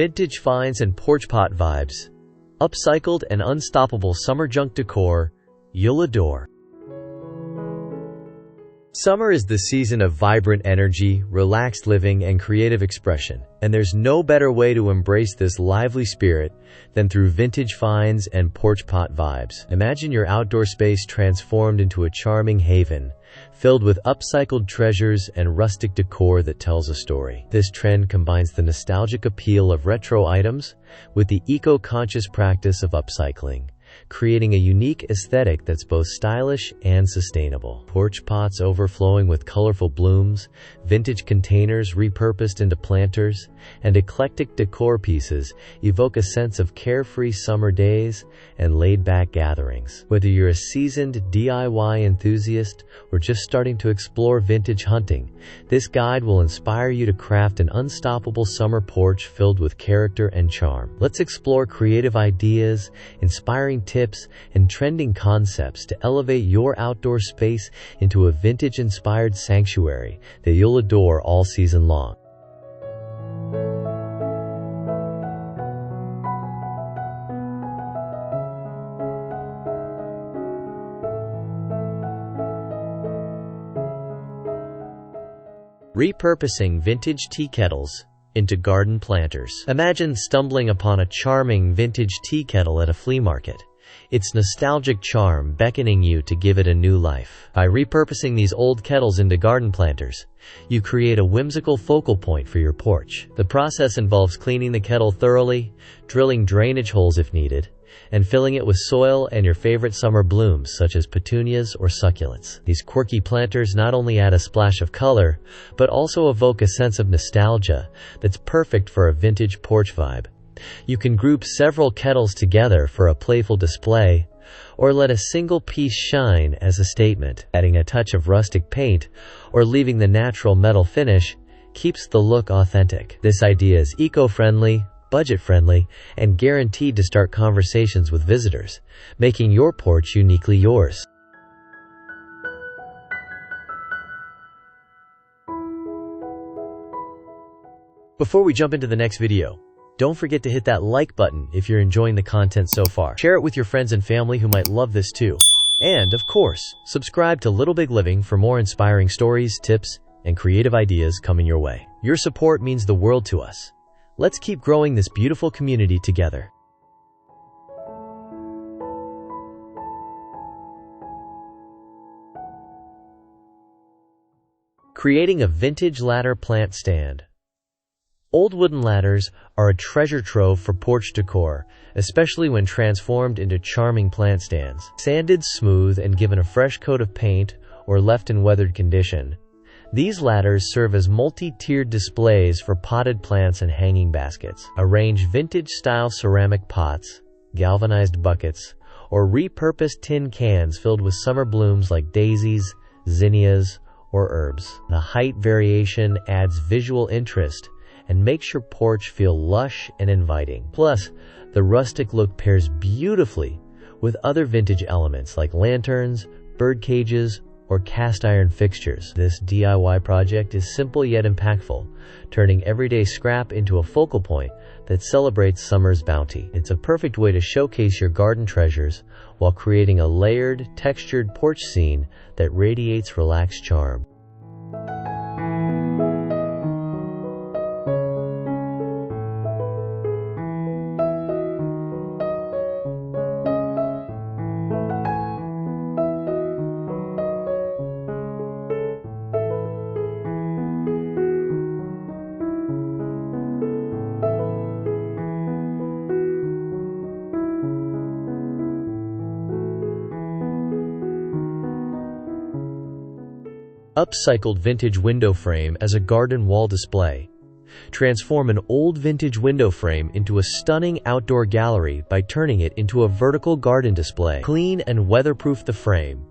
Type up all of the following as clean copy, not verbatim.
Vintage finds and porch pot vibes. Upcycled and unstoppable summer junk decor you'll adore. Summer is the season of vibrant energy, relaxed living, and creative expression, and there's no better way to embrace this lively spirit than through vintage finds and porch pot vibes. Imagine your outdoor space transformed into a charming haven, filled with upcycled treasures and rustic decor that tells a story. This trend combines the nostalgic appeal of retro items with the eco-conscious practice of upcycling, creating a unique aesthetic that's both stylish and sustainable. Porch pots overflowing with colorful blooms, vintage containers repurposed into planters, and eclectic decor pieces evoke a sense of carefree summer days and laid-back gatherings. Whether you're a seasoned DIY enthusiast or just starting to explore vintage hunting, this guide will inspire you to craft an unstoppable summer porch filled with character and charm. Let's explore creative ideas, inspiring tips, and trending concepts to elevate your outdoor space into a vintage-inspired sanctuary that you'll adore all season long. Repurposing vintage tea kettles into garden planters. Imagine stumbling upon a charming vintage tea kettle at a flea market, its nostalgic charm beckoning you to give it a new life. By repurposing these old kettles into garden planters, you create a whimsical focal point for your porch. The process involves cleaning the kettle thoroughly, drilling drainage holes if needed, and filling it with soil and your favorite summer blooms such as petunias or succulents. These quirky planters not only add a splash of color, but also evoke a sense of nostalgia that's perfect for a vintage porch vibe. You can group several kettles together for a playful display, or let a single piece shine as a statement. Adding a touch of rustic paint or leaving the natural metal finish keeps the look authentic. This idea is eco-friendly, budget-friendly, and guaranteed to start conversations with visitors, making your porch uniquely yours. Before we jump into the next video, don't forget to hit that like button if you're enjoying the content so far. Share it with your friends and family who might love this too. And, of course, subscribe to Little Big Living for more inspiring stories, tips, and creative ideas coming your way. Your support means the world to us. Let's keep growing this beautiful community together. Creating a vintage ladder plant stand. Old wooden ladders are a treasure trove for porch decor, especially when transformed into charming plant stands. Sanded smooth and given a fresh coat of paint or left in weathered condition, these ladders serve as multi-tiered displays for potted plants and hanging baskets. Arrange vintage-style ceramic pots, galvanized buckets, or repurposed tin cans filled with summer blooms like daisies, zinnias, or herbs. The height variation adds visual interest and makes your porch feel lush and inviting. Plus, the rustic look pairs beautifully with other vintage elements like lanterns, bird cages, or cast iron fixtures. This DIY project is simple yet impactful, turning everyday scrap into a focal point that celebrates summer's bounty. It's a perfect way to showcase your garden treasures while creating a layered, textured porch scene that radiates relaxed charm. Upcycled vintage window frame as a garden wall display. Transform an old vintage window frame into a stunning outdoor gallery by turning it into a vertical garden display. Clean and weatherproof the frame.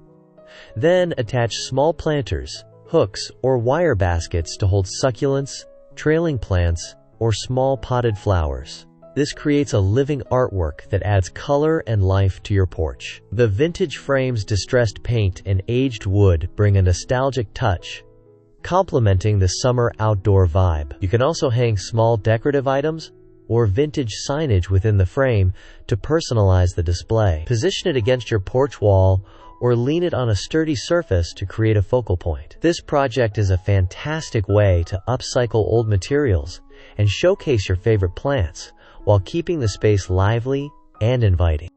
Then attach small planters, hooks, or wire baskets to hold succulents, trailing plants, or small potted flowers. This creates a living artwork that adds color and life to your porch. The vintage frame's distressed paint and aged wood bring a nostalgic touch, complementing the summer outdoor vibe. You can also hang small decorative items or vintage signage within the frame to personalize the display. Position it against your porch wall or lean it on a sturdy surface to create a focal point. This project is a fantastic way to upcycle old materials and showcase your favorite plants while keeping the space lively and inviting.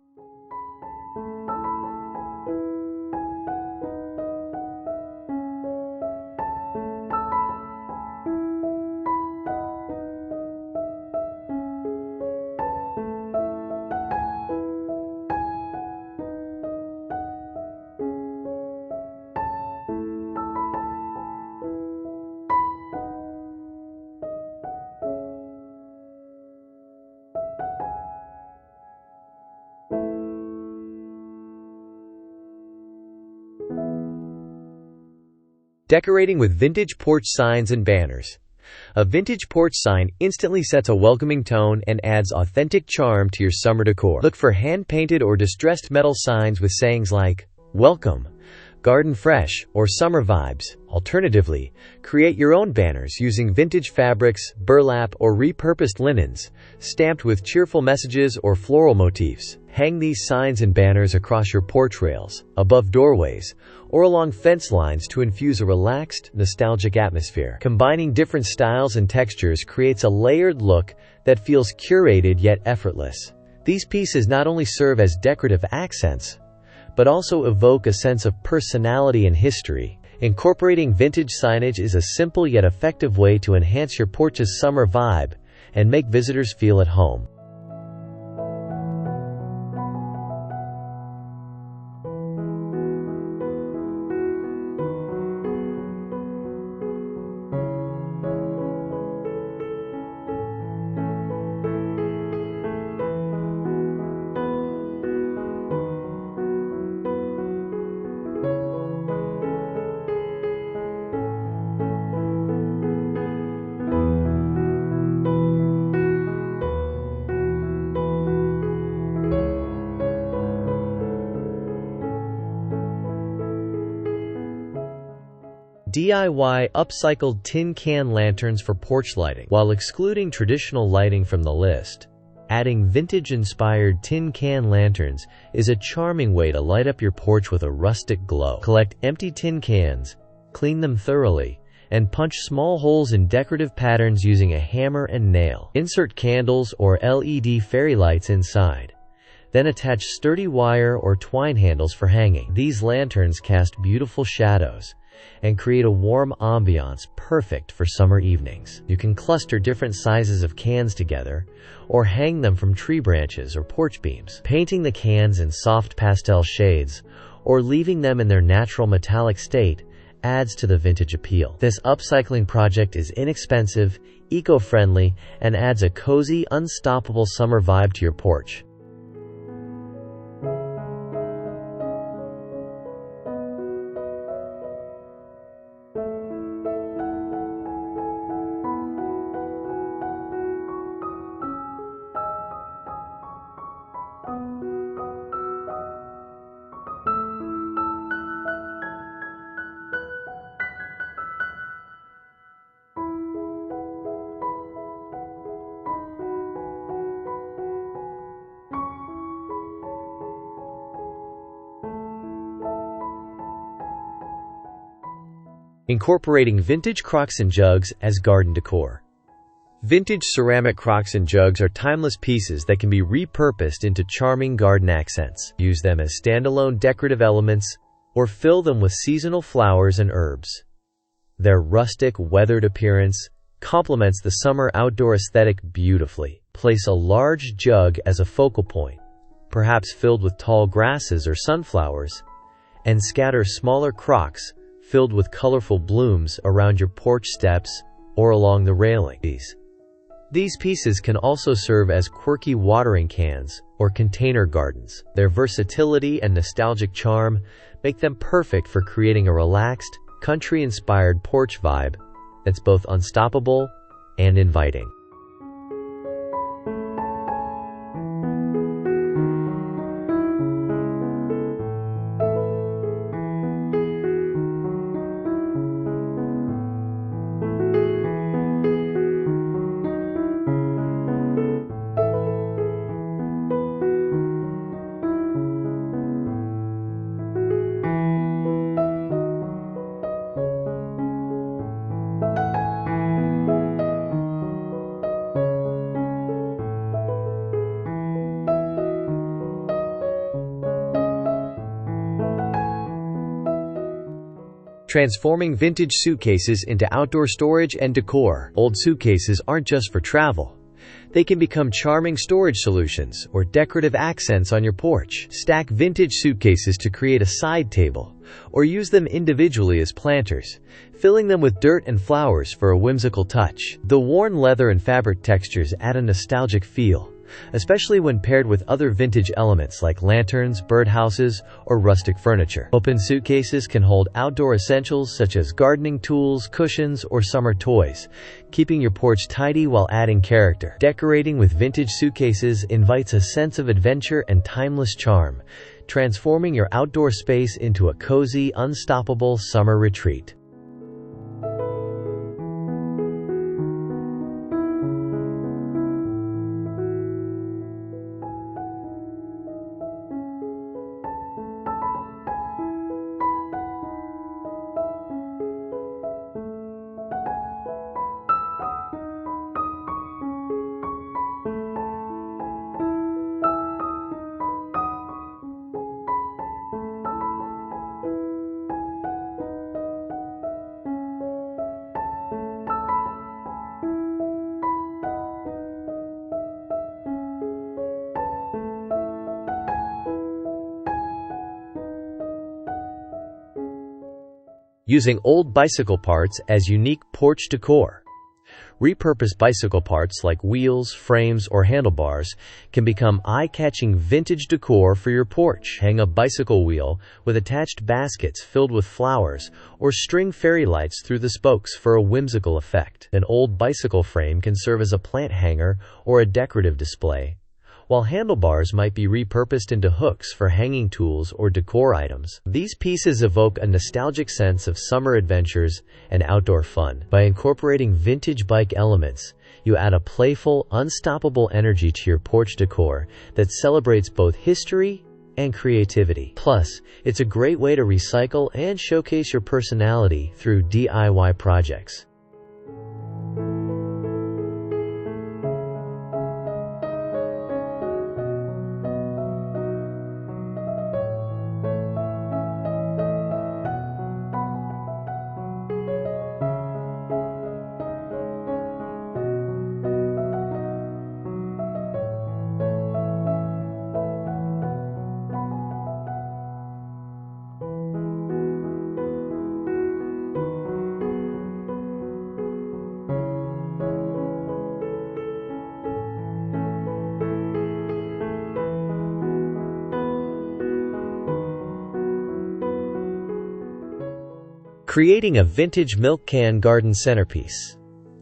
Decorating with vintage porch signs and banners. A vintage porch sign instantly sets a welcoming tone and adds authentic charm to your summer decor. Look for hand-painted or distressed metal signs with sayings like, "Welcome," "Garden Fresh," or "Summer Vibes." Alternatively, create your own banners using vintage fabrics, burlap, or repurposed linens, stamped with cheerful messages or floral motifs. Hang these signs and banners across your porch rails, above doorways, or along fence lines to infuse a relaxed, nostalgic atmosphere. Combining different styles and textures creates a layered look that feels curated yet effortless. These pieces not only serve as decorative accents, but also evoke a sense of personality and history. Incorporating vintage signage is a simple yet effective way to enhance your porch's summer vibe and make visitors feel at home. DIY upcycled tin can lanterns for porch lighting. While excluding traditional lighting from the list, adding vintage-inspired tin can lanterns is a charming way to light up your porch with a rustic glow. Collect empty tin cans, clean them thoroughly, and punch small holes in decorative patterns using a hammer and nail. Insert candles or LED fairy lights inside. Then attach sturdy wire or twine handles for hanging. These lanterns cast beautiful shadows and create a warm ambiance perfect for summer evenings. You can cluster different sizes of cans together or hang them from tree branches or porch beams. Painting the cans in soft pastel shades or leaving them in their natural metallic state adds to the vintage appeal. This upcycling project is inexpensive, eco-friendly, and adds a cozy, unstoppable summer vibe to your porch. Incorporating vintage crocks and jugs as garden decor. Vintage ceramic crocks and jugs are timeless pieces that can be repurposed into charming garden accents. Use them as standalone decorative elements or fill them with seasonal flowers and herbs. Their rustic, weathered appearance complements the summer outdoor aesthetic beautifully. Place a large jug as a focal point, perhaps filled with tall grasses or sunflowers, and scatter smaller crocks filled with colorful blooms around your porch steps or along the railing. These pieces can also serve as quirky watering cans or container gardens. Their versatility and nostalgic charm make them perfect for creating a relaxed, country-inspired porch vibe that's both unstoppable and inviting. Transforming vintage suitcases into outdoor storage and decor. Old suitcases aren't just for travel. They can become charming storage solutions or decorative accents on your porch. Stack vintage suitcases to create a side table, or use them individually as planters, filling them with dirt and flowers for a whimsical touch. The worn leather and fabric textures add a nostalgic feel, especially when paired with other vintage elements like lanterns, birdhouses, or rustic furniture. Open suitcases can hold outdoor essentials such as gardening tools, cushions, or summer toys, keeping your porch tidy while adding character. Decorating with vintage suitcases invites a sense of adventure and timeless charm, transforming your outdoor space into a cozy, unstoppable summer retreat. Using old bicycle parts as unique porch decor. Repurposed bicycle parts like wheels, frames, or handlebars can become eye-catching vintage decor for your porch. Hang a bicycle wheel with attached baskets filled with flowers, or string fairy lights through the spokes for a whimsical effect. An old bicycle frame can serve as a plant hanger or a decorative display, while handlebars might be repurposed into hooks for hanging tools or decor items. These pieces evoke a nostalgic sense of summer adventures and outdoor fun. By incorporating vintage bike elements, you add a playful, unstoppable energy to your porch decor that celebrates both history and creativity. Plus, it's a great way to recycle and showcase your personality through DIY projects. Creating a vintage milk can garden centerpiece.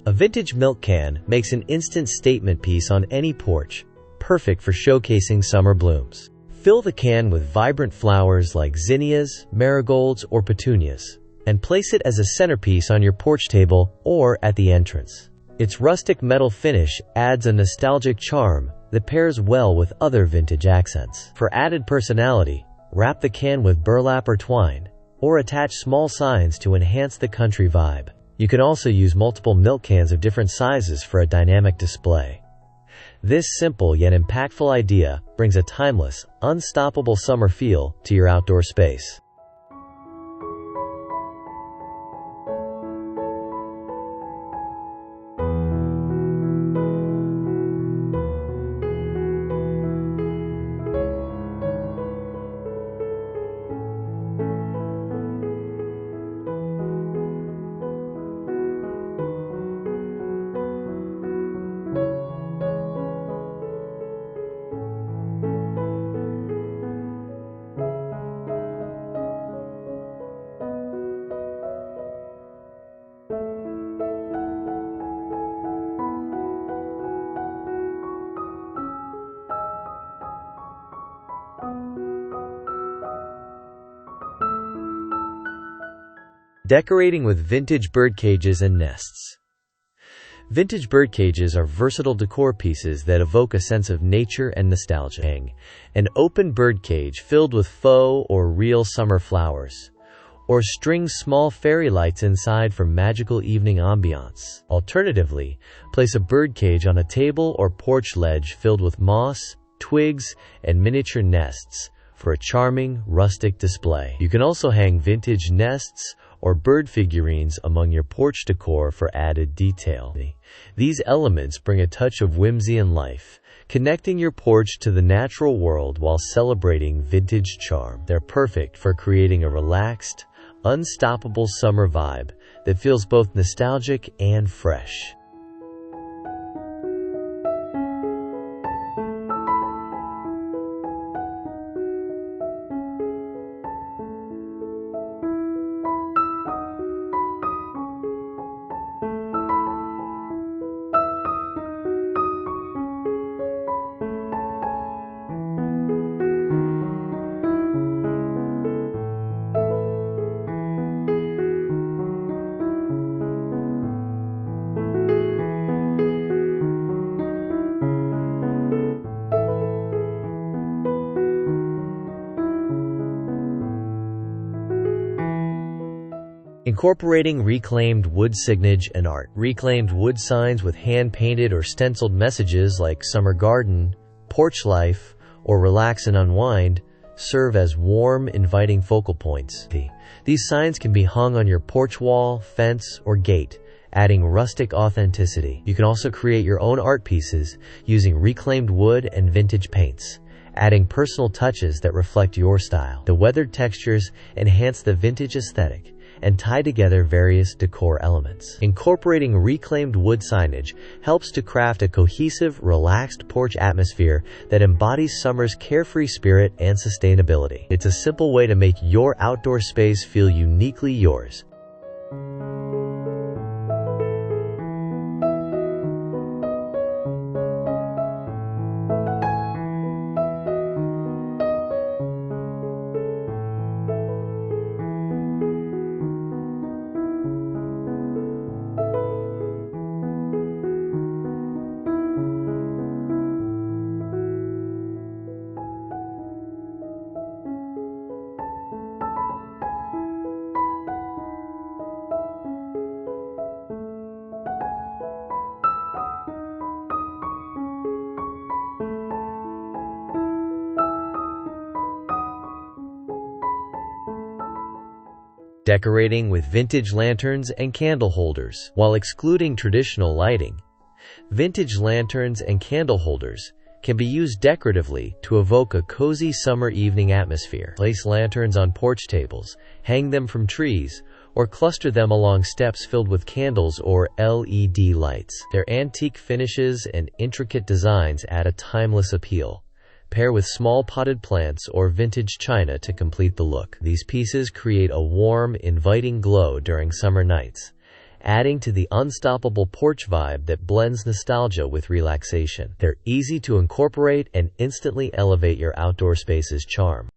A vintage milk can makes an instant statement piece on any porch, perfect for showcasing summer blooms. Fill the can with vibrant flowers like zinnias, marigolds, or petunias, and place it as a centerpiece on your porch table or at the entrance. Its rustic metal finish adds a nostalgic charm that pairs well with other vintage accents. For added personality, wrap the can with burlap or twine, or attach small signs to enhance the country vibe. You can also use multiple milk cans of different sizes for a dynamic display. This simple yet impactful idea brings a timeless, unstoppable summer feel to your outdoor space. Decorating with vintage bird cages and nests. Vintage bird cages are versatile decor pieces that evoke a sense of nature and nostalgia. An open bird cage filled with faux or real summer flowers, or string small fairy lights inside for magical evening ambiance. Alternatively, place a bird cage on a table or porch ledge filled with moss, twigs, and miniature nests for a charming, rustic display. You can also hang vintage nests or bird figurines among your porch decor for added detail. These elements bring a touch of whimsy and life, connecting your porch to the natural world while celebrating vintage charm. They're perfect for creating a relaxed, unstoppable summer vibe that feels both nostalgic and fresh. Incorporating reclaimed wood signage and art. Reclaimed wood signs with hand-painted or stenciled messages like summer garden, porch life, or relax and unwind serve as warm, inviting focal points. These signs can be hung on your porch wall, fence, or gate, adding rustic authenticity. You can also create your own art pieces using reclaimed wood and vintage paints, adding personal touches that reflect your style. The weathered textures enhance the vintage aesthetic and tie together various decor elements. Incorporating reclaimed wood signage helps to craft a cohesive, relaxed porch atmosphere that embodies summer's carefree spirit and sustainability. It's a simple way to make your outdoor space feel uniquely yours. Decorating with vintage lanterns and candle holders. While excluding traditional lighting, vintage lanterns and candle holders can be used decoratively to evoke a cozy summer evening atmosphere. Place lanterns on porch tables, hang them from trees, or cluster them along steps filled with candles or LED lights. Their antique finishes and intricate designs add a timeless appeal. Pair with small potted plants or vintage china to complete the look. These pieces create a warm, inviting glow during summer nights, adding to the unstoppable porch vibe that blends nostalgia with relaxation. They're easy to incorporate and instantly elevate your outdoor space's charm.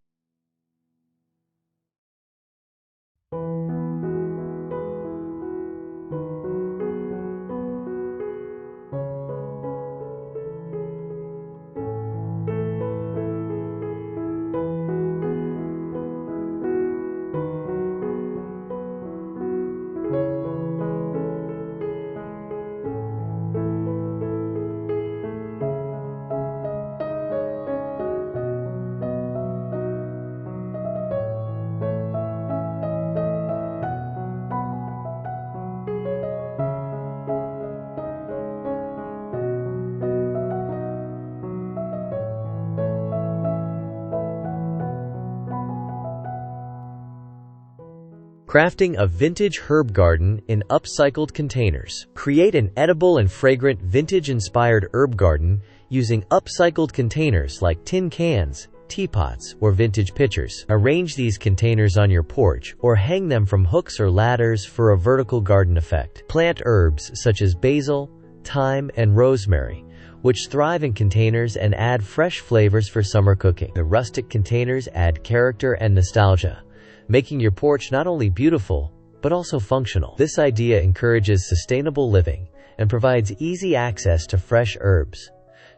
Crafting a vintage herb garden in upcycled containers. Create an edible and fragrant vintage-inspired herb garden using upcycled containers like tin cans, teapots, or vintage pitchers. Arrange these containers on your porch or hang them from hooks or ladders for a vertical garden effect. Plant herbs such as basil, thyme, and rosemary, which thrive in containers and add fresh flavors for summer cooking. The rustic containers add character and nostalgia, making your porch not only beautiful, but also functional. This idea encourages sustainable living and provides easy access to fresh herbs,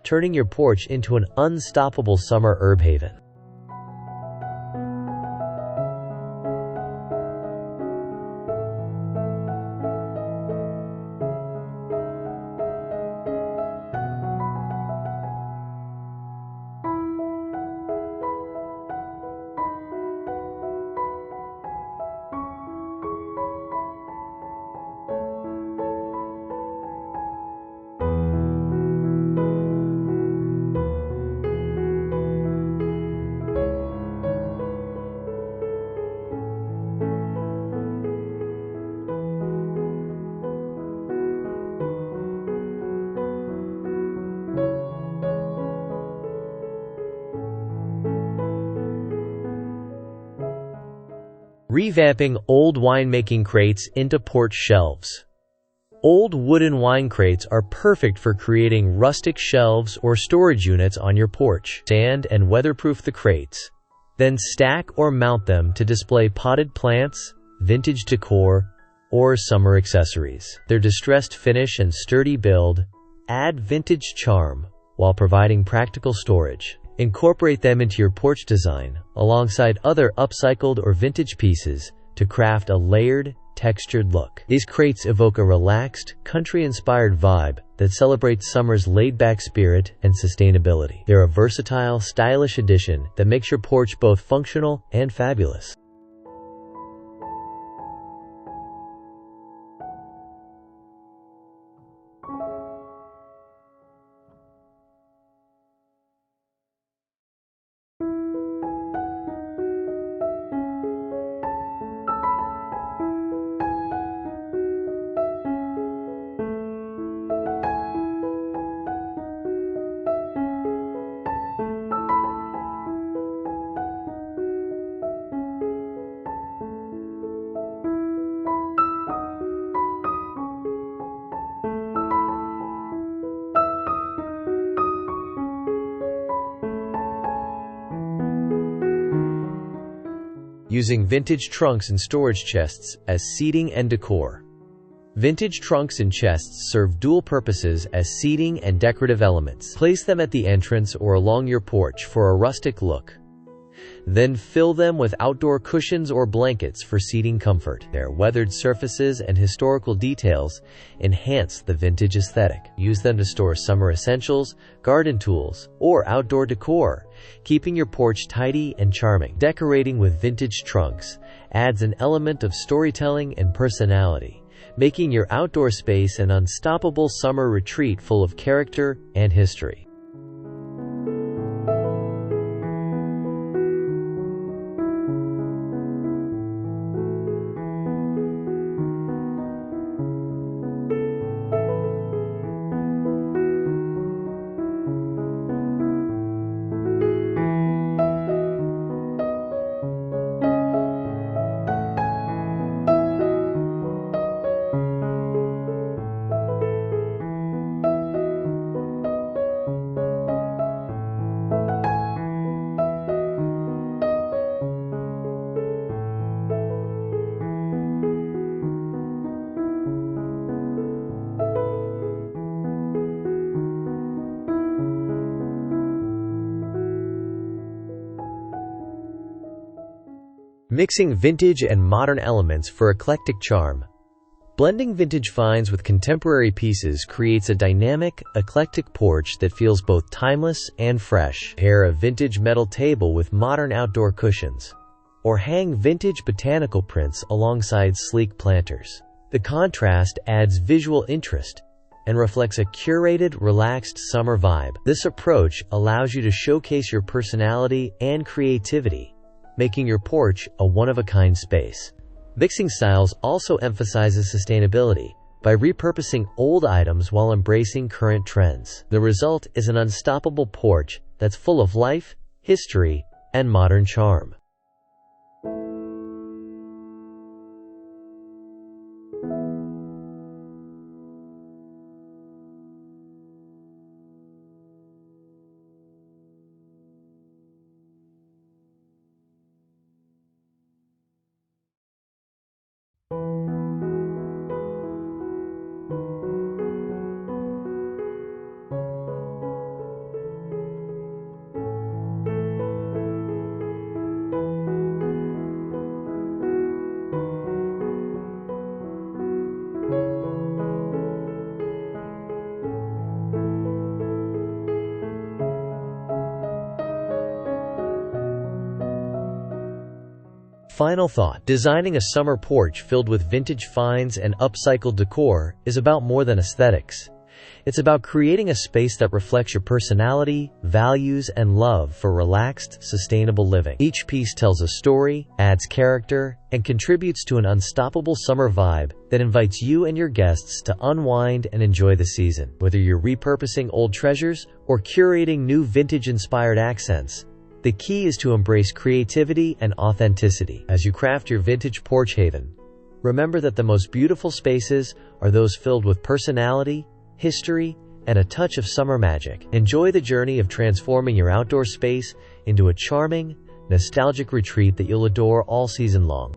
turning your porch into an unstoppable summer herb haven. Revamping old winemaking crates into porch shelves. Old wooden wine crates are perfect for creating rustic shelves or storage units on your porch. Sand and weatherproof the crates. Then stack or mount them to display potted plants, vintage decor, or summer accessories. Their distressed finish and sturdy build add vintage charm while providing practical storage. Incorporate them into your porch design alongside other upcycled or vintage pieces to craft a layered, textured look. These crates evoke a relaxed, country-inspired vibe that celebrates summer's laid-back spirit and sustainability. They're a versatile, stylish addition that makes your porch both functional and fabulous. Using vintage trunks and storage chests as seating and decor. Vintage trunks and chests serve dual purposes as seating and decorative elements. Place them at the entrance or along your porch for a rustic look. Then fill them with outdoor cushions or blankets for seating comfort. Their weathered surfaces and historical details enhance the vintage aesthetic. Use them to store summer essentials, garden tools, or outdoor decor, keeping your porch tidy and charming. Decorating with vintage trunks adds an element of storytelling and personality, making your outdoor space an unstoppable summer retreat full of character and history. Mixing vintage and modern elements for eclectic charm. Blending vintage finds with contemporary pieces creates a dynamic, eclectic porch that feels both timeless and fresh. Pair a vintage metal table with modern outdoor cushions, or hang vintage botanical prints alongside sleek planters. The contrast adds visual interest and reflects a curated, relaxed summer vibe. This approach allows you to showcase your personality and creativity, making your porch a one-of-a-kind space. Mixing styles also emphasizes sustainability by repurposing old items while embracing current trends. The result is an unstoppable porch that's full of life, history, and modern charm. Final thought: designing a summer porch filled with vintage finds and upcycled decor is about more than aesthetics. It's about creating a space that reflects your personality, values, and love for relaxed, sustainable living. Each piece tells a story, adds character, and contributes to an unstoppable summer vibe that invites you and your guests to unwind and enjoy the season. Whether you're repurposing old treasures or curating new vintage-inspired accents, The key is to embrace creativity and authenticity as you craft your vintage porch haven. Remember that the most beautiful spaces are those filled with personality, history, and a touch of summer magic. Enjoy the journey of transforming your outdoor space into a charming, nostalgic retreat that you'll adore all season long.